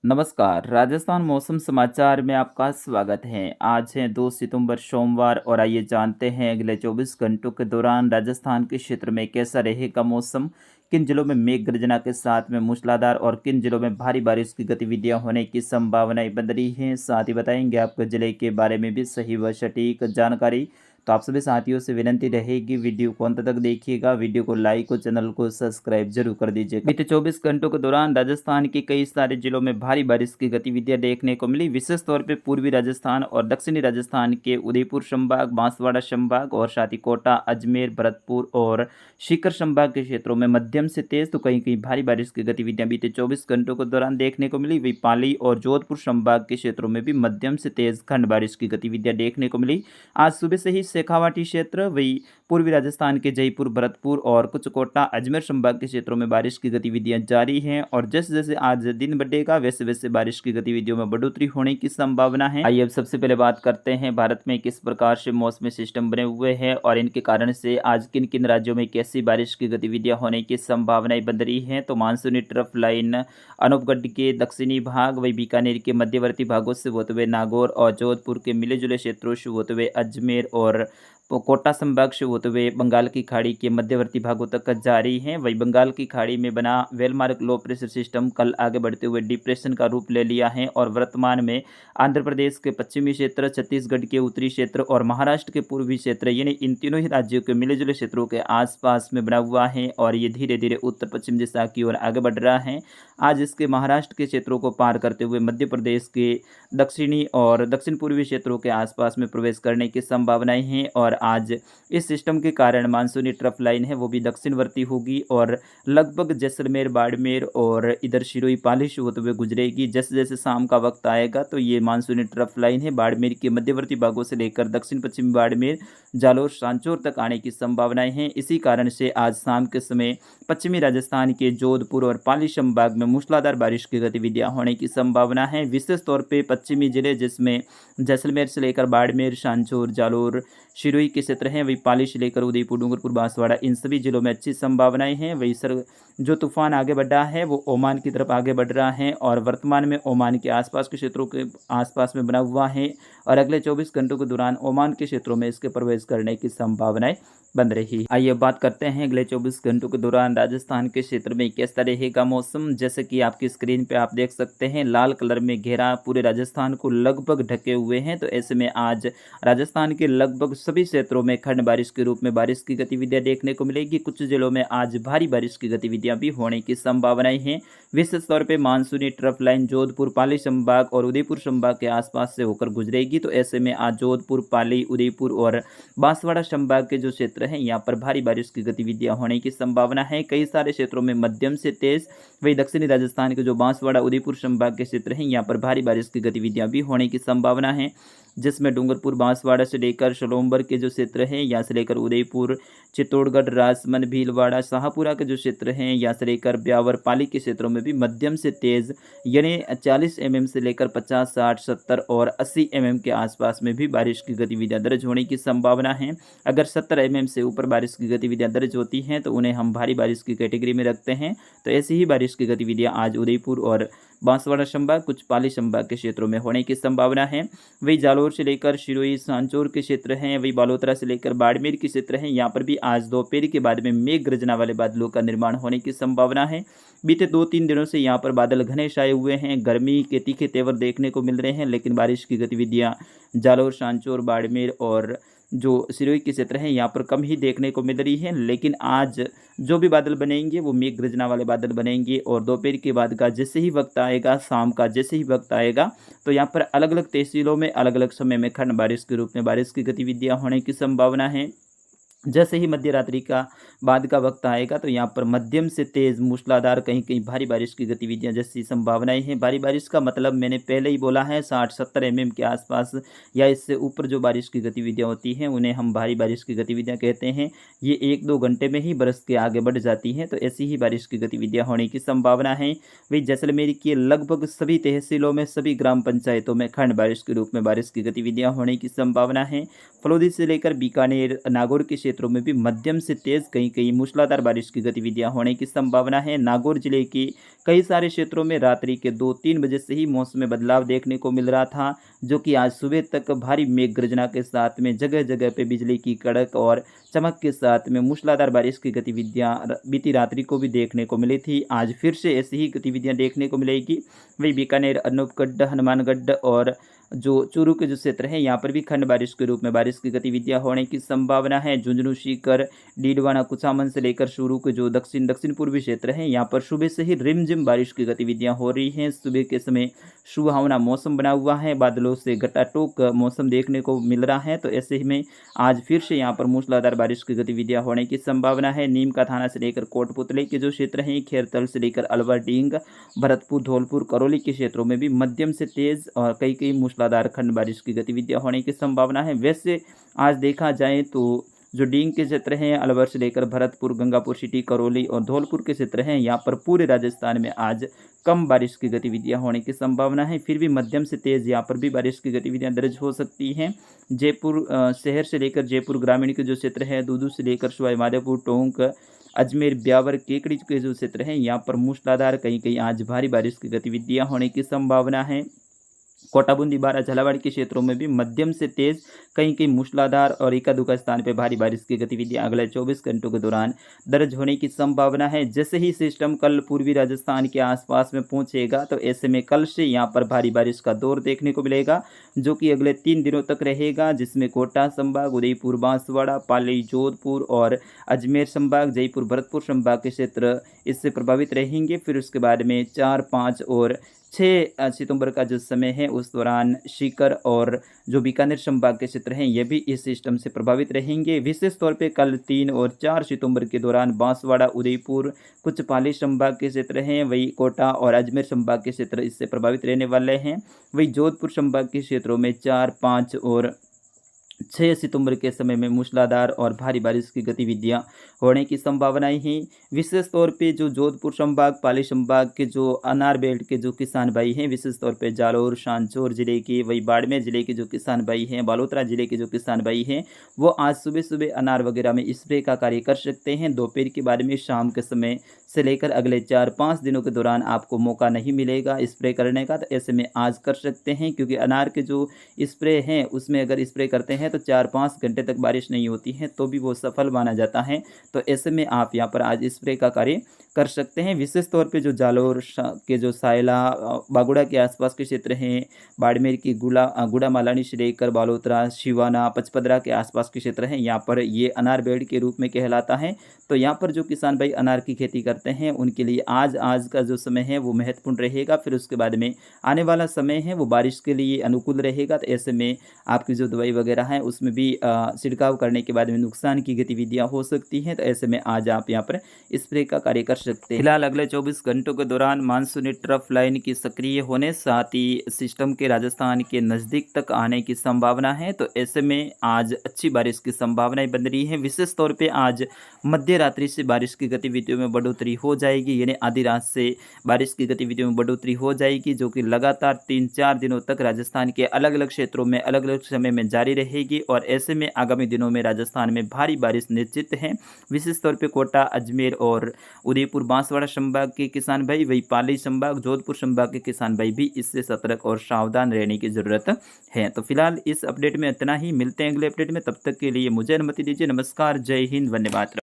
नमस्कार, राजस्थान मौसम समाचार में आपका स्वागत है। आज है 2 सितंबर सोमवार और आइए जानते हैं अगले 24 घंटों के दौरान राजस्थान के क्षेत्र में कैसा रहेगा मौसम, किन जिलों में मेघ गर्जना के साथ में मूसलाधार और किन जिलों में भारी बारिश की गतिविधियां होने की संभावनाएं बन रही हैं। साथ ही बताएंगे आपके जिले के बारे में भी सही व सटीक जानकारी। तो आप सभी साथियों से विनंती रहेगी वीडियो को अंत तक देखिएगा, वीडियो को लाइक और चैनल को सब्सक्राइब जरूर कर दीजिएगा। बीते 24 घंटों के दौरान राजस्थान के कई सारे जिलों में भारी बारिश की गतिविधियां देखने को मिली। विशेष तौर पे पूर्वी राजस्थान और दक्षिणी राजस्थान के उदयपुर संभाग, बांसवाड़ा संभाग और साथ ही कोटा, अजमेर, भरतपुर और सीकर संभाग के क्षेत्रों में मध्यम से तेज तो कहीं कहीं भारी बारिश की गतिविधियां बीते 24 घंटों के दौरान देखने को मिली। वही पाली और जोधपुर संभाग के क्षेत्रों में भी मध्यम से तेज खंड बारिश की गतिविधियां देखने को मिली। आज सुबह से ही शेखावाटी क्षेत्र, वही पूर्वी राजस्थान के जयपुर, भरतपुर और कुछ कोटा, अजमेर संभाग के क्षेत्रों में बारिश की गतिविधियां जारी हैं और जैसे जैसे आज दिन बढ़ेगा वैसे वैसे बारिश की गतिविधियों में बढ़ोतरी होने की संभावना है। आइए अब सबसे पहले बात करते हैं भारत में किस प्रकार से मौसमी सिस्टम बने हुए हैं और इनके कारण से आज किन किन राज्यों में कैसी बारिश की गतिविधियां होने की संभावनाएं बन रही हैं। तो मानसूनी ट्रफ लाइन अनूपगढ़ के दक्षिणी भाग, वही बीकानेर के मध्यवर्ती भागों से होते हुए नागौर और जोधपुर के मिले जुले क्षेत्रों से होते हुए अजमेर और कोटा संभाग से होते हुए बंगाल की खाड़ी के मध्यवर्ती भागों तक जारी है। वही बंगाल की खाड़ी में बना वेलमार्क लो प्रेशर सिस्टम कल आगे बढ़ते हुए डिप्रेशन का रूप ले लिया है और वर्तमान में आंध्र प्रदेश के पश्चिमी क्षेत्र, छत्तीसगढ़ के उत्तरी क्षेत्र और महाराष्ट्र के पूर्वी क्षेत्र यानी इन तीनों ही राज्यों के मिले जुले क्षेत्रों के आसपास में बना हुआ है और ये धीरे धीरे उत्तर पश्चिम दिशा की ओर आगे बढ़ रहा है। आज इसके महाराष्ट्र के क्षेत्रों को पार करते हुए मध्य प्रदेश के दक्षिणी और दक्षिण पूर्वी क्षेत्रों के आसपास में प्रवेश करने की संभावनाएं हैं और आज इस सिस्टम के कारण मानसूनी ट्रफ लाइन है वो भी दक्षिणवर्ती होगी और लगभग जैसलमेर, बाड़मेर और इधर सिरोही, पाली से होते हुए गुजरेगी। जैसे जैसे शाम का वक्त आएगा तो ये मानसूनी ट्रफ लाइन है बाड़मेर के मध्यवर्ती भागों से लेकर दक्षिण पश्चिमी बाड़मेर, जालोर, सांचौर तक आने की संभावनाएं हैं। इसी कारण से आज शाम के समय पश्चिमी राजस्थान के जोधपुर और पाली संभाग में मूसलाधार बारिश की गतिविधियां होने की संभावना है। विशेष तौर पे पश्चिमी जिले जिसमें जैसलमेर से लेकर बाड़मेर, सांचौर, जालोर, सिरोही के क्षेत्र हैं, वही पाली से लेकर उदयपुर, डूंगरपुर, बांसवाड़ा, इन सभी जिलों में अच्छी संभावनाएं हैं। वही सर जो तूफान आगे बढ़ रहा है वो ओमान की तरफ आगे बढ़ रहा है और वर्तमान में ओमान के आसपास के क्षेत्रों के आसपास में बना हुआ है और अगले 24 घंटों के दौरान ओमान के क्षेत्रों में इसके प्रवेश करने की संभावनाएं बन रही। आइए बात करते हैं अगले 24 घंटों के दौरान राजस्थान के क्षेत्र में कैसा रहेगा मौसम। जैसे कि आपकी स्क्रीन पे आप देख सकते हैं लाल कलर में घेरा पूरे राजस्थान को लगभग ढके हुए हैं। तो ऐसे में आज राजस्थान के लगभग सभी क्षेत्रों में खंड बारिश के रूप में बारिश की गतिविधियां देखने को मिलेगी। कुछ जिलों में आज भारी बारिश की गतिविधियां भी होने की संभावनाएं हैं। विशेष तौर पर मानसूनी ट्रफ लाइन जोधपुर, पाली संभाग और उदयपुर संभाग के आसपास से होकर गुजरेगी। तो ऐसे में आज जोधपुर, पाली, उदयपुर और बांसवाड़ा संभाग के जो क्षेत्र हैं यहाँ पर भारी बारिश की गतिविधियां होने की संभावना है। कई सारे क्षेत्रों में मध्यम से तेज, वही दक्षिणी राजस्थान के जो बांसवाड़ा, उदयपुर संभाग के क्षेत्र हैं यहाँ पर भारी बारिश की गतिविधियां भी होने की संभावना है, जिसमें डूंगरपुर, बांसवाड़ा से लेकर सोलंबर के जो क्षेत्र हैं यहाँ से लेकर उदयपुर, चित्तौड़गढ़, राजसमंद, भीलवाड़ा, शाहपुरा के जो क्षेत्र हैं यहाँ से लेकर ब्यावर, पाली के क्षेत्रों में भी मध्यम से तेज यानी 40 mm से लेकर 50, 60, 70 और 80 mm के आसपास में भी बारिश की गतिविधियां दर्ज होने की संभावना है। अगर 70 mm से ऊपर बारिश की गतिविधियां दर्ज होती हैं तो उन्हें हम भारी बारिश की कैटेगरी में रखते हैं। तो ऐसी ही बारिश की गतिविधियां आज उदयपुर और बांसवाड़ा संभाग, कुछ पाली संभाग के क्षेत्रों में होने की संभावना है। वही जालोर से लेकर सिरोही, सांचौर के क्षेत्र हैं, वही बालोतरा से लेकर बाड़मेर के क्षेत्र हैं, यहाँ पर भी आज दोपहर के बाद में मेघ गर्जना वाले बादलों का निर्माण होने की संभावना है। बीते 2-3 दिनों से यहाँ पर बादल घने छाए हुए हैं, गर्मी के तीखे तेवर देखने को मिल रहे हैं, लेकिन बारिश की गतिविधियाँ जालोर, सांचौर, बाड़मेर और जो सिरोही के क्षेत्र हैं यहाँ पर कम ही देखने को मिल रही है। लेकिन आज जो भी बादल बनेंगे वो मेघ गर्जना वाले बादल बनेंगे और दोपहर के बाद का जैसे ही वक्त आएगा, शाम का जैसे ही वक्त आएगा तो यहाँ पर अलग अलग तहसीलों में अलग अलग समय में खंड बारिश के रूप में बारिश की गतिविधियाँ होने की संभावना है। जैसे ही मध्य रात्रि का बाद का वक्त आएगा तो यहाँ पर मध्यम से तेज मूसलाधार, कहीं कहीं भारी बारिश की गतिविधियां जैसी संभावनाएं हैं। भारी बारिश का मतलब मैंने पहले ही बोला है 60-70 mm के आसपास या इससे ऊपर जो बारिश की गतिविधियां होती हैं उन्हें हम भारी बारिश की गतिविधियां कहते हैं। ये 1-2 घंटे में ही बरस के आगे बढ़ जाती हैं। तो ऐसी ही बारिश की गतिविधियाँ होने की संभावना है। वही जैसलमेर की लगभग सभी तहसीलों में, सभी ग्राम पंचायतों में खंड बारिश के रूप में बारिश की गतिविधियाँ होने की संभावना है। फलोदी से लेकर बीकानेर, नागौर के क्षेत्रों में भी मध्यम से तेज कहीं कहीं मूसलाधार बारिश की गतिविधियां होने की संभावना है। नागौर जिले की कई सारे क्षेत्रों में रात्रि के 2-3 बजे से ही मौसम में बदलाव देखने को मिल रहा था, जो कि आज सुबह तक भारी मेघ गर्जना के साथ में जगह जगह पे बिजली की कड़क और चमक के साथ में मूसलाधार बारिश की गतिविधियां बीती रात्रि को भी देखने को मिली थी। आज फिर से ऐसी ही गतिविधियां देखने को मिलेगी। वही बीकानेर, अनूपगढ़, हनुमानगढ़ और जो चूरू के जो क्षेत्र हैं, यहाँ पर भी खंड बारिश के रूप में बारिश की गतिविधियां होने की संभावना है। झुंझुनू, सीकर, डीडवाना, कुचामन से लेकर शुरू के जो दक्षिण पूर्वी क्षेत्र हैं, यहाँ पर सुबह से ही रिमझिम बारिश की गतिविधियां हो रही हैं। सुबह के समय सुहावना मौसम बना हुआ है, बादलों से घटाटोप मौसम देखने को मिल रहा है। तो ऐसे ही में आज फिर से यहाँ पर मूसलाधार बारिश की गतिविधियां होने की संभावना है। नीम का थाना से लेकर कोटपुतली के जो क्षेत्र हैं, खेरतल से लेकर अलवर, डींग, भरतपुर, धौलपुर, करौली के क्षेत्रों में भी मध्यम से तेज और कई कई मूसलाधार खंड बारिश की गतिविधियां होने की संभावना है। वैसे आज देखा जाए तो जो डींग के क्षेत्र हैं, अलवर से लेकर भरतपुर, गंगापुर सिटी, करौली और धौलपुर के क्षेत्र हैं, यहाँ पर पूरे राजस्थान में आज कम बारिश की गतिविधियां होने की संभावना है। फिर भी मध्यम से तेज यहाँ पर भी बारिश की गतिविधियां दर्ज हो सकती हैं। जयपुर शहर से लेकर जयपुर ग्रामीण के जो क्षेत्र है, दूदू से लेकर सवाई माधोपुर, टोंक, अजमेर, ब्यावर, केकड़ी के जो क्षेत्र हैं, यहाँ पर मूसलाधार कहीं कहीं आज भारी बारिश की गतिविधियां होने की संभावना है। कोटा, बूंदी, बारा, झालावाड़ के क्षेत्रों में भी मध्यम से तेज कहीं कहीं मूसलाधार और एका दुका स्थान पर भारी बारिश की गतिविधियां अगले 24 घंटों के दौरान दर्ज होने की संभावना है। जैसे ही सिस्टम कल पूर्वी राजस्थान के आसपास में पहुंचेगा, तो ऐसे में कल से यहां पर भारी बारिश का दौर देखने को मिलेगा, जो कि अगले 3 दिनों तक रहेगा, जिसमें कोटा संभाग, उदयपुर, बांसवाड़ा, पाली, जोधपुर और अजमेर संभाग, जयपुर, भरतपुर संभाग के क्षेत्र इससे प्रभावित रहेंगे। फिर उसके बाद में 4, 5 और 6 सितंबर का जो समय है, उस दौरान सीकर और जो बीकानेर संभाग के क्षेत्र हैं, ये भी इस सिस्टम से प्रभावित रहेंगे। विशेष तौर पे कल 3 और 4 सितंबर के दौरान बांसवाड़ा, उदयपुर, कुछ पाली संभाग के क्षेत्र हैं, वही कोटा और अजमेर संभाग के क्षेत्र इससे प्रभावित रहने वाले हैं। वही जोधपुर संभाग के क्षेत्रों में 4, 5 और 6 सितंबर के समय में मूसलाधार और भारी बारिश की गतिविधियां होने की संभावनाएं हैं। विशेष तौर पे जो जोधपुर संभाग, पाली संभाग के जो अनार बेल्ट के जो किसान भाई हैं, विशेष तौर पे जालोर, सांचौर जिले के, वही बाड़मेर जिले के जो किसान भाई हैं, बालोतरा जिले के जो किसान भाई हैं, वो आज सुबह सुबह अनार वगैरह में स्प्रे का कार्य कर सकते हैं। दोपहर के बाद में शाम के समय से लेकर अगले 4-5 दिनों के दौरान आपको मौका नहीं मिलेगा स्प्रे करने का, तो ऐसे में आज कर सकते हैं, क्योंकि अनार के जो स्प्रे हैं उसमें अगर स्प्रे करते हैं तो 4-5 घंटे तक बारिश नहीं होती है, तो भी वो सफल माना जाता है। तो ऐसे में आप यहाँ पर आज स्प्रे का कार्य कर सकते हैं। विशेष तौर पे जो जालोर के जो सायला, बागुड़ा के आसपास के क्षेत्र हैं, बाड़मेर की गुड़ा मालानी से लेकर बालोतरा, शिवाना, पचपदरा के आसपास के क्षेत्र हैं, यहाँ पर ये अनार बेल्ट के रूप में कहलाता है। तो यहाँ पर जो किसान भाई अनार की खेती करते हैं, उनके लिए आज का जो समय है वो महत्वपूर्ण रहेगा। फिर उसके बाद में आने वाला समय है वो बारिश के लिए अनुकूल रहेगा। तो ऐसे में आपकी जो दवाई वगैरह है उसमें भी छिड़काव करने के बाद में नुकसान की गतिविधियां हो सकती हैं। तो ऐसे में आज आप यहाँ पर स्प्रे का कार्य कर सकते हैं। फिलहाल अगले 24 घंटों के दौरान मानसूनी ट्रफ लाइन की सक्रिय होने, साथ ही सिस्टम के राजस्थान के नज़दीक तक आने की संभावना है। तो ऐसे में आज अच्छी बारिश की संभावनाएं बन रही है। विशेष तौर पर आज मध्य रात्रि से बारिश की गतिविधियों में बढ़ोतरी हो जाएगी, यानी आधी रात से बारिश की गतिविधियों में बढ़ोतरी हो जाएगी, जो कि लगातार 3-4 दिनों तक राजस्थान के अलग अलग क्षेत्रों में अलग अलग समय में जारी रहेगी। और ऐसे में आगामी दिनों में राजस्थान में भारी बारिश निश्चित है। विशेष तौर पे कोटा, अजमेर और उदयपुर, बांसवाड़ा संभाग के किसान भाई, वही पाली संभाग, जोधपुर संभाग के किसान भाई भी इससे सतर्क और सावधान रहने की जरूरत है। तो फिलहाल इस अपडेट में इतना ही, मिलते हैं अगले अपडेट में, तब तक के लिए मुझे अनुमति दीजिए। नमस्कार, जय हिंद, वंदे मातरम।